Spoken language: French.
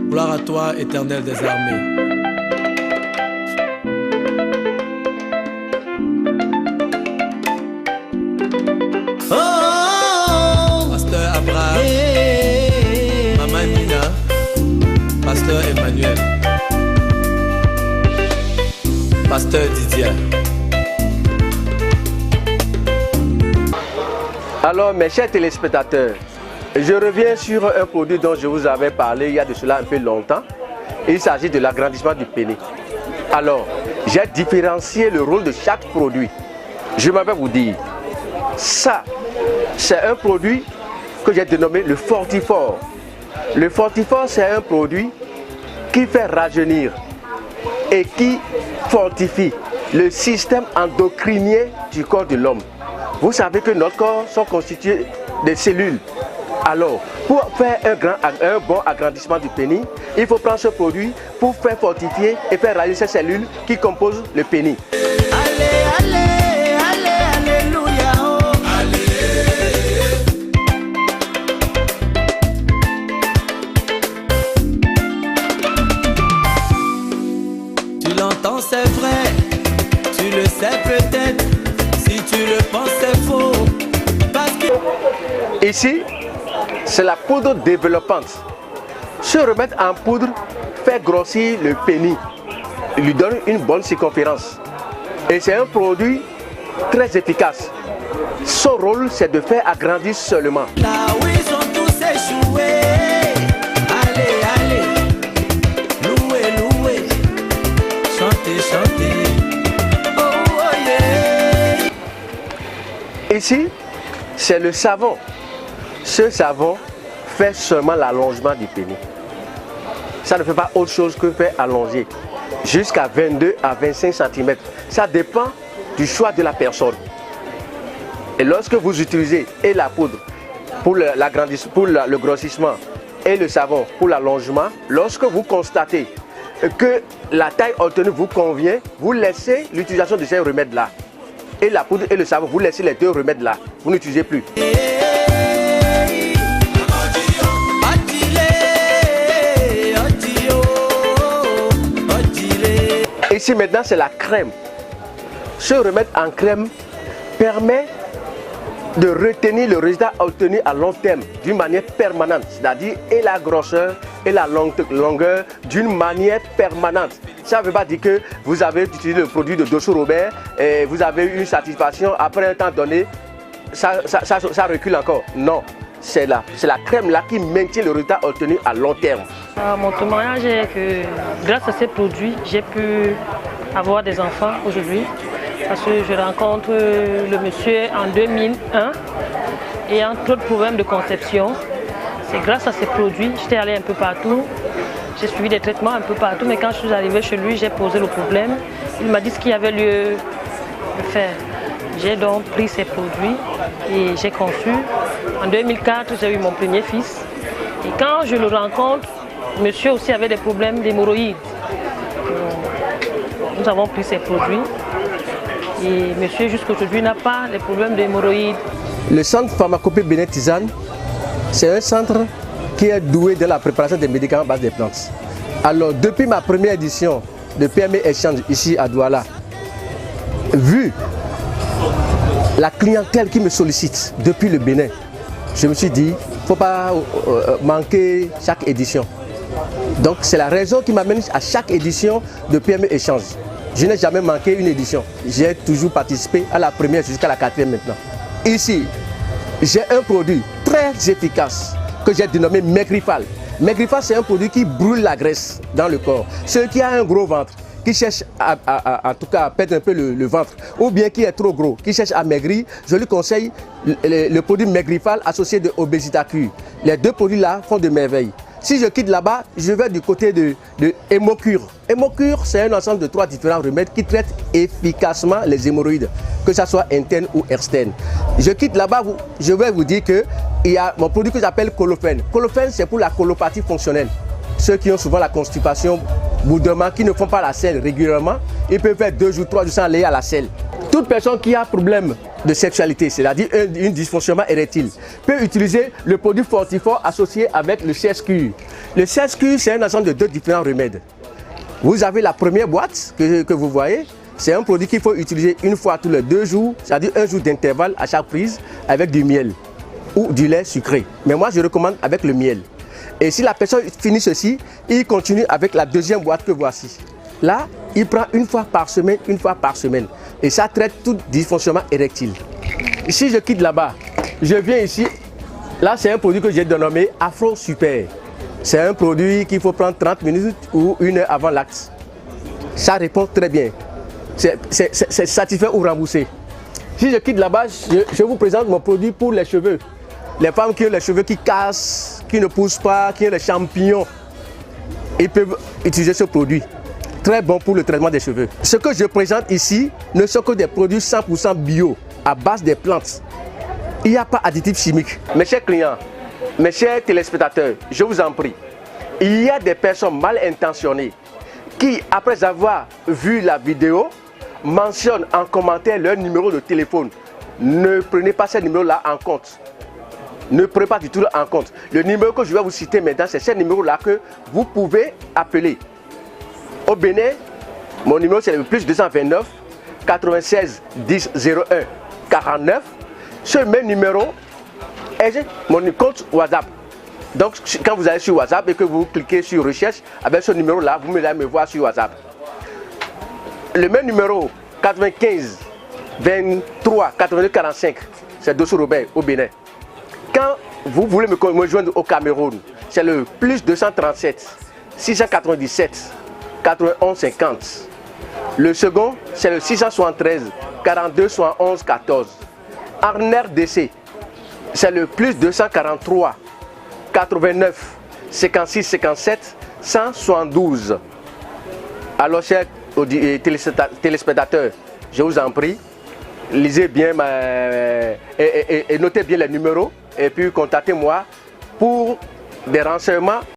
Gloire à toi, Éternel des armées. Pasteur Abraham, Maman Nina, Pasteur Emmanuel, Pasteur Didier. Alors mes chers téléspectateurs, je reviens sur un produit dont je vous avais parlé il y a de cela un peu longtemps. Il s'agit de l'agrandissement du pénis. Alors, j'ai différencié le rôle de chaque produit. Je vais vous dire, ça, c'est un produit que j'ai dénommé le Fortifort. Le Fortifort, c'est un produit qui fait rajeunir et qui fortifie le système endocrinien du corps de l'homme. Vous savez que notre corps sont constitués de cellules. Alors, pour faire un bon agrandissement du pénis, il faut prendre ce produit pour faire fortifier et faire rajeunir ces cellules qui composent le pénis. Alléluia, oh. Tu l'entends, c'est vrai, tu le sais peut-être, si tu le penses, c'est faux. Parce que... Ici, c'est la poudre développante. Se remettre en poudre fait grossir le pénis, lui donne une bonne circonférence. Et c'est un produit très efficace. Son rôle, c'est de faire agrandir seulement. Là où ils ont tous échoué, allez, allez, louez, louez, chantez, chantez, oh, oh yeah. Ici, c'est le savon. Ce savon fait seulement l'allongement du pénis. Ça ne fait pas autre chose que faire allonger jusqu'à 22 à 25 cm. Ça dépend du choix de la personne. Et lorsque vous utilisez et la poudre pour le grossissement et le savon pour l'allongement, lorsque vous constatez que la taille obtenue vous convient, vous laissez l'utilisation de ces remèdes-là. Et la poudre et le savon, vous laissez les deux remèdes-là. Vous n'utilisez plus. Ici maintenant c'est la crème. Se remettre en crème permet de retenir le résultat obtenu à long terme d'une manière permanente, c'est-à-dire et la grosseur et la longueur d'une manière permanente. Ça ne veut pas dire que vous avez utilisé le produit de Dosso Robert et vous avez eu une satisfaction après un temps donné, ça recule encore. Non, c'est la crème là qui maintient le résultat obtenu à long terme. Mon témoignage est que grâce à ces produits, j'ai pu avoir des enfants aujourd'hui. Parce que je rencontre le monsieur en 2001 et en trop de problèmes de conception. C'est grâce à ces produits, j'étais allée un peu partout. J'ai suivi des traitements un peu partout, mais quand je suis arrivée chez lui, j'ai posé le problème. Il m'a dit ce qu'il y avait lieu de faire. J'ai donc pris ces produits et j'ai conçu. En 2004, j'ai eu mon premier fils. Et quand je le rencontre, monsieur aussi avait des problèmes d'hémorroïdes. Nous avons pris ces produits. Et monsieur jusqu'à aujourd'hui n'a pas de problème d'hémorroïdes. Le centre pharmacopée Bénin Tisane, c'est un centre qui est doué de la préparation des médicaments à base des plantes. Alors depuis ma première édition de PME Échange ici à Douala, vu la clientèle qui me sollicite depuis le Bénin, je me suis dit, il ne faut pas manquer chaque édition. Donc c'est la raison qui m'amène à chaque édition de PME Échange. Je n'ai jamais manqué une édition. J'ai toujours participé à la première jusqu'à la quatrième maintenant. Ici, j'ai un produit très efficace que j'ai dénommé Maigrifal. Maigrifal, c'est un produit qui brûle la graisse dans le corps. Ceux qui ont un gros ventre, qui cherchent en tout cas à perdre un peu le ventre, ou bien qui est trop gros, qui cherche à maigrir, je lui conseille le produit Maigrifal associé de Obésitacure. Les deux produits-là font de merveilles. Si je quitte là-bas, je vais du côté de Hémocure. Hémocure, c'est un ensemble de 3 différents remèdes qui traitent efficacement les hémorroïdes, que ce soit interne ou externe. Je quitte là-bas, je vais vous dire qu'il y a mon produit que j'appelle Colophène. Colophène, c'est pour la colopathie fonctionnelle. Ceux qui ont souvent la constipation, boudement, qui ne font pas la selle régulièrement, ils peuvent faire 2 jours, 3 jours sans aller à la selle. Toute personne qui a problème de sexualité, c'est-à-dire un dysfonctionnement érectile, peut utiliser le produit Fortifort associé avec le CSQ. Le CSQ, c'est un ensemble de 2 différents remèdes. Vous avez la première boîte que vous voyez, c'est un produit qu'il faut utiliser une fois tous les 2 jours, c'est-à-dire 1 jour d'intervalle à chaque prise avec du miel ou du lait sucré. Mais moi, je recommande avec le miel. Et si la personne finit ceci, il continue avec la deuxième boîte que voici. Là, il prend une fois par semaine, Et ça traite tout dysfonctionnement érectile. Si je quitte là-bas, je viens ici. Là, c'est un produit que j'ai dénommé Afro Super. C'est un produit qu'il faut prendre 30 minutes ou 1 heure avant l'acte. Ça répond très bien. C'est satisfait ou remboursé. Si je quitte là-bas, je vous présente mon produit pour les cheveux. Les femmes qui ont les cheveux qui cassent, qui ne poussent pas, qui ont les champignons, ils peuvent utiliser ce produit. Très bon pour le traitement des cheveux. Ce que je présente ici ne sont que des produits 100% bio, à base des plantes. Il n'y a pas d'additifs chimiques. Mes chers clients, mes chers téléspectateurs, je vous en prie, il y a des personnes mal intentionnées qui, après avoir vu la vidéo, mentionnent en commentaire leur numéro de téléphone. Ne prenez pas ce numéro-là en compte. Ne prenez pas du tout en compte. Le numéro que je vais vous citer maintenant, c'est ce numéro-là que vous pouvez appeler. Au Bénin, mon numéro c'est le plus 229 96 10 01 49. Ce même numéro est mon compte WhatsApp. Donc quand vous allez sur WhatsApp et que vous cliquez sur recherche, avec ce numéro-là, vous allez me voir sur WhatsApp. Le même numéro 95 23 82 45, c'est Dosso Robert au Bénin. Quand vous voulez me joindre au Cameroun, c'est le plus 237 697 91 50. Le second, c'est le 673 42 71 14. En RDC, c'est le plus 243 89 56 57 172. Alors, chers téléspectateurs, je vous en prie, lisez bien et notez bien les numéros et puis contactez-moi pour des renseignements.